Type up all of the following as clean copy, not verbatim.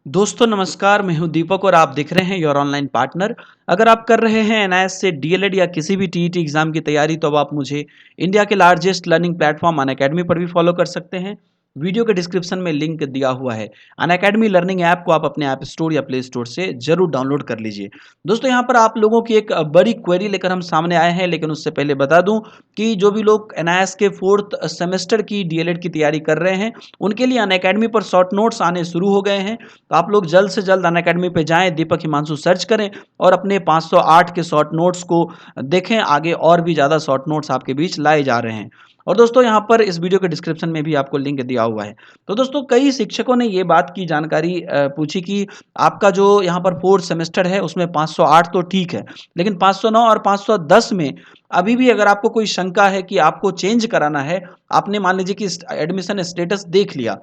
दोस्तों नमस्कार, मैं हूं दीपक और आप देख रहे हैं योर ऑनलाइन पार्टनर। अगर आप कर रहे हैं एनआईएस से डीएलएड या किसी भी टीईटी एग्जाम की तैयारी तो अब आप मुझे इंडिया के लार्जेस्ट लर्निंग प्लेटफॉर्म अनअकैडमी पर भी फॉलो कर सकते हैं। वीडियो के डिस्क्रिप्शन में लिंक दिया हुआ है। अनअकैडमी लर्निंग ऐप को आप अपने ऐप स्टोर या प्ले स्टोर से जरूर डाउनलोड कर लीजिए। दोस्तों यहाँ पर आप लोगों की एक बड़ी क्वेरी लेकर हम सामने आए हैं, लेकिन उससे पहले बता दूं कि जो भी लोग एनआईएस के 4th सेमेस्टर की डीएलएड की तैयारी कर रहे हैं उनके लिए अनअकैडमी पर शॉर्ट नोट्स आने शुरू हो गए हैं। तो आप लोग जल्द से जल्द अनअकैडमी पे जाएं, दीपक हिमांशु सर्च करें और अपने 508 के शॉर्ट नोट्स को देखें। आगे और भी ज़्यादा शॉर्ट नोट्स आपके बीच लाए जा रहे हैं। और दोस्तों यहाँ पर इस वीडियो के डिस्क्रिप्शन में भी आपको लिंक दिया हुआ है। तो दोस्तों कई शिक्षकों ने ये बात की जानकारी पूछी कि आपका जो यहाँ पर 4th सेमेस्टर है उसमें 508 तो ठीक है, लेकिन 509 और 510 में अभी भी अगर आपको कोई शंका है कि आपको चेंज कराना है, आपने मान लीजिए कि एडमिशन स्टेटस देख लिया।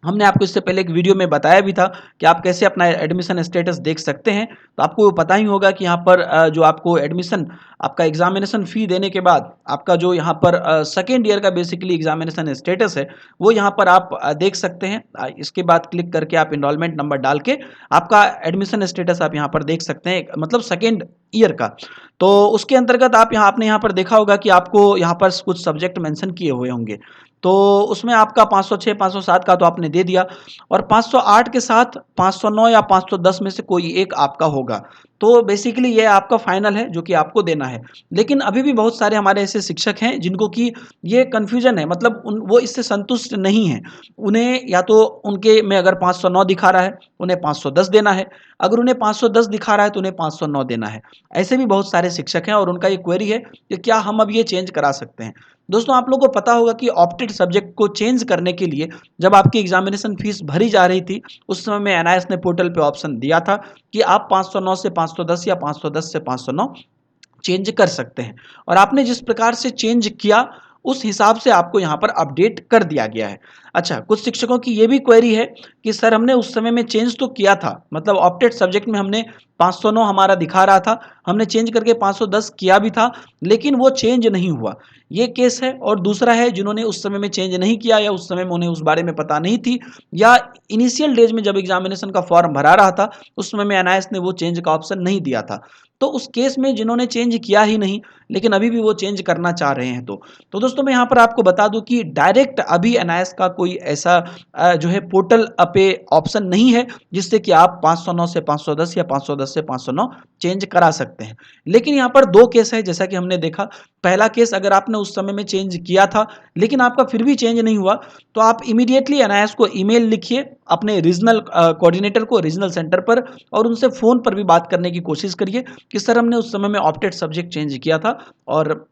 हमने आपको इससे पहले एक वीडियो में बताया भी था कि आप कैसे अपना एडमिशन स्टेटस देख सकते हैं। तो आपको पता ही होगा कि यहाँ पर जो आपको एडमिशन आपका एग्जामिनेशन फ़ी देने के बाद आपका जो यहाँ पर सेकेंड ईयर का बेसिकली एग्जामिनेशन स्टेटस है वो यहाँ पर आप देख सकते हैं। इसके बाद क्लिक करके आप इनरोलमेंट नंबर डाल के आपका एडमिशन स्टेटस आप यहाँ पर देख सकते हैं, मतलब सेकेंड ईयर का। तो उसके अंतर्गत आपने यहाँ पर देखा होगा कि आपको यहाँ पर कुछ सब्जेक्ट मेंशन किए हुए होंगे। तो उसमें आपका 506, 507 का तो आपने दे दिया और 508 के साथ 509 या 510 में से कोई एक आपका होगा। तो बेसिकली ये आपका फाइनल है जो कि आपको देना है। लेकिन अभी भी बहुत सारे हमारे ऐसे शिक्षक हैं जिनको कि ये कन्फ्यूजन है, मतलब वो इससे संतुष्ट नहीं हैं। उन्हें या तो उनके में अगर 509 दिखा रहा है उन्हें 510 देना है, अगर उन्हें 510 दिखा रहा है तो उन्हें 509 देना है। ऐसे भी बहुत सारे शिक्षक हैं और उनका ये क्वेरी है कि क्या हम अब ये चेंज करा सकते हैं। दोस्तों आप लोगों को पता होगा कि ऑप्टेड सब्जेक्ट को चेंज करने के लिए जब आपकी एग्जामिनेशन फीस भरी जा रही थी उस समय में एनआईएस ने पोर्टल पे ऑप्शन दिया था कि आप 509 से 510 या 510 से 509 चेंज कर सकते हैं। और आपने जिस प्रकार से चेंज किया उस हिसाब से आपको यहाँ पर अपडेट कर दिया गया है। अच्छा, कुछ शिक्षकों की ये भी क्वेरी है कि सर हमने उस समय में चेंज तो किया था, मतलब ऑप्टेड सब्जेक्ट में हमने 509 हमारा दिखा रहा था, हमने चेंज करके 510 किया भी था, लेकिन वो चेंज नहीं हुआ। ये केस है। और दूसरा है जिन्होंने उस समय में चेंज नहीं किया या उस समय में उन्हें उस बारे में पता नहीं थी, या इनिशियल डेज में जब एग्जामिनेशन का फॉर्म भरा रहा था उस समय में एनआईएस ने वो चेंज का ऑप्शन नहीं दिया था। तो उस केस में जिन्होंने चेंज किया ही नहीं लेकिन अभी भी वो चेंज करना चाह रहे हैं, तो दोस्तों मैं यहाँ पर आपको बता दूं कि डायरेक्ट अभी एनआईएस का कोई ऐसा जो है पोर्टल पे ऑप्शन नहीं है जिससे कि आप 509 से 510 या 510 से 509 चेंज करा सकते हैं। लेकिन यहाँ पर दो केस है जैसा कि हमने देखा। पहला केस, अगर आपने उस समय में चेंज किया था लेकिन आपका फिर भी चेंज नहीं हुआ तो आप इमीडिएटली एनआईएस को ईमेल लिखिए, अपने रीजनल कोऑर्डिनेटर को रीजनल सेंटर पर, और उनसे फोन पर भी बात करने की कोशिश करिए कि सर हमने उस समय में ऑप्टेड सब्जेक्ट चेंज किया था और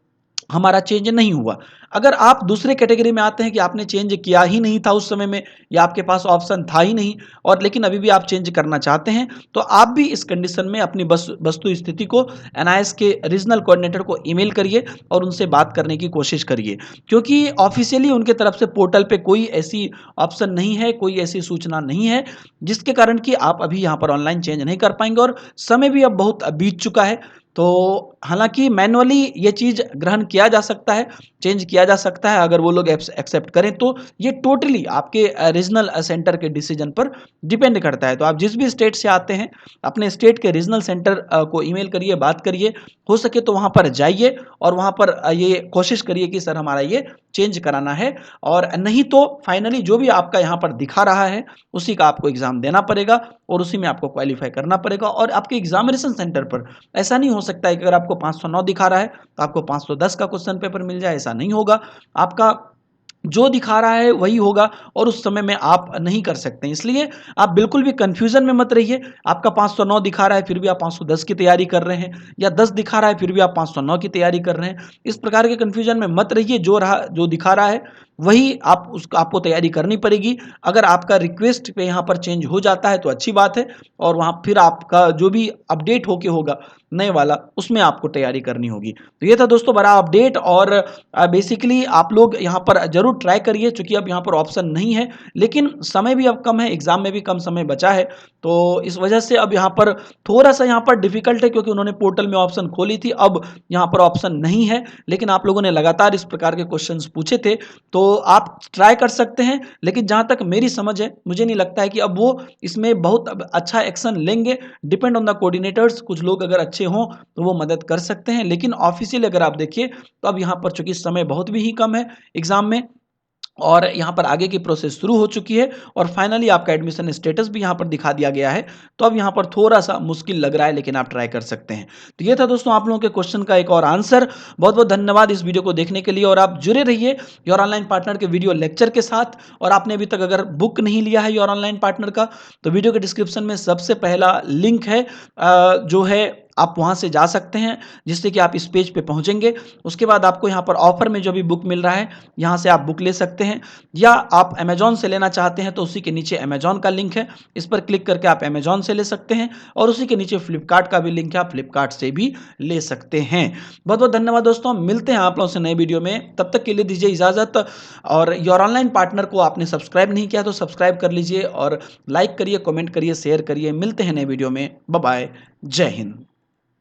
हमारा चेंज नहीं हुआ। अगर आप दूसरे कैटेगरी में आते हैं कि आपने चेंज किया ही नहीं था उस समय में या आपके पास ऑप्शन था ही नहीं और लेकिन अभी भी आप चेंज करना चाहते हैं, तो आप भी इस कंडीशन में अपनी वस्तु स्थिति को एनआईएस के रीजनल कोऑर्डिनेटर को ईमेल करिए और उनसे बात करने की कोशिश करिए, क्योंकि ऑफिशियली उनके तरफ से पोर्टल पे कोई ऐसी ऑप्शन नहीं है, कोई ऐसी सूचना नहीं है जिसके कारण कि आप अभी यहाँ पर ऑनलाइन चेंज नहीं कर पाएंगे। और समय भी अब बहुत बीत चुका है। तो हालांकि मैनुअली ये चीज़ ग्रहण किया जा सकता है, चेंज किया जा सकता है अगर वो लोग एक्सेप्ट करें, तो ये टोटली आपके रीजनल सेंटर के डिसीजन पर डिपेंड करता है। तो आप जिस भी स्टेट से आते हैं अपने स्टेट के रीजनल सेंटर को ईमेल करिए, बात करिए, हो सके तो वहाँ पर जाइए और वहाँ पर ये कोशिश करिए कि सर हमारा ये चेंज कराना है। और नहीं तो फाइनली जो भी आपका यहाँ पर दिखा रहा है उसी का आपको एग्जाम देना पड़ेगा और उसी में आपको क्वालिफाई करना पड़ेगा। और आपके एग्जामिनेशन सेंटर पर ऐसा नहीं हो सकता है कि अगर आपको 509 दिखा रहा है तो आपको 510 का क्वेश्चन पेपर मिल जाए, ऐसा नहीं होगा। आपका जो दिखा रहा है वही होगा और उस समय में आप नहीं कर सकते। इसलिए आप बिल्कुल भी कंफ्यूजन में मत रहिए। आपका 509 दिखा रहा है फिर भी आप 510 की तैयारी कर रहे हैं, या 10 दिखा रहा है फिर भी आप 509 की तैयारी कर रहे हैं, इस प्रकार के कंफ्यूजन में मत रहिए। जो दिखा रहा है वही आपको तैयारी करनी पड़ेगी। अगर आपका रिक्वेस्ट पे यहाँ पर चेंज हो जाता है तो अच्छी बात है, और वहाँ फिर आपका जो भी अपडेट होके होगा नए वाला उसमें आपको तैयारी करनी होगी। तो ये था दोस्तों बड़ा अपडेट। और बेसिकली आप लोग यहाँ पर जरूर ट्राई करिए, चूंकि अब यहाँ पर ऑप्शन नहीं है लेकिन समय भी अब कम है, एग्जाम में भी कम समय बचा है, तो इस वजह से अब यहाँ पर थोड़ा सा यहाँ पर डिफिकल्ट है क्योंकि उन्होंने पोर्टल में ऑप्शन खोली थी, अब यहाँ पर ऑप्शन नहीं है। लेकिन आप लोगों ने लगातार इस प्रकार के क्वेश्चंस पूछे थे तो तो आप ट्राई कर सकते हैं, लेकिन जहाँ तक मेरी समझ है, मुझे नहीं लगता है कि अब वो इसमें बहुत अब अच्छा एक्शन लेंगे। डिपेंड ऑन द कोऑर्डिनेटर्स, कुछ लोग अगर अच्छे हों तो वो मदद कर सकते हैं, लेकिन ऑफिशियली अगर आप देखिए तो अब यहाँ पर चूंकि समय बहुत भी ही कम है एग्जाम में, और यहाँ पर आगे की प्रोसेस शुरू हो चुकी है और फाइनली आपका एडमिशन स्टेटस भी यहाँ पर दिखा दिया गया है। तो अब यहाँ पर थोड़ा सा मुश्किल लग रहा है, लेकिन आप ट्राई कर सकते हैं। तो ये था दोस्तों आप लोगों के क्वेश्चन का एक और आंसर। बहुत बहुत धन्यवाद इस वीडियो को देखने के लिए, और आप जुड़े रहिए योर ऑनलाइन पार्टनर के वीडियो लेक्चर के साथ। और आपने अभी तक अगर बुक नहीं लिया है योर ऑनलाइन पार्टनर का, तो वीडियो के डिस्क्रिप्शन में सबसे पहला लिंक है, जो है आप वहां से जा सकते हैं, जिससे कि आप इस पेज पे पहुंचेंगे। उसके बाद आपको यहाँ पर ऑफर में जो भी बुक मिल रहा है, यहाँ से आप बुक ले सकते हैं, या आप अमेजॉन से लेना चाहते हैं तो उसी के नीचे अमेजॉन का लिंक है, इस पर क्लिक करके आप अमेजॉन से ले सकते हैं। और उसी के नीचे फ्लिपकार्ट का भी लिंक है, आप फ्लिपकार्ट से भी ले सकते हैं। बहुत बहुत धन्यवाद दोस्तों, मिलते हैं आप लोगों से नए वीडियो में, तब तक के लिए दीजिए इजाजत। और योर ऑनलाइन पार्टनर को आपने सब्सक्राइब नहीं किया तो सब्सक्राइब कर लीजिए, और लाइक करिए, कमेंट करिए, शेयर करिए। मिलते हैं नए वीडियो में, बाय बाय, जय हिंद।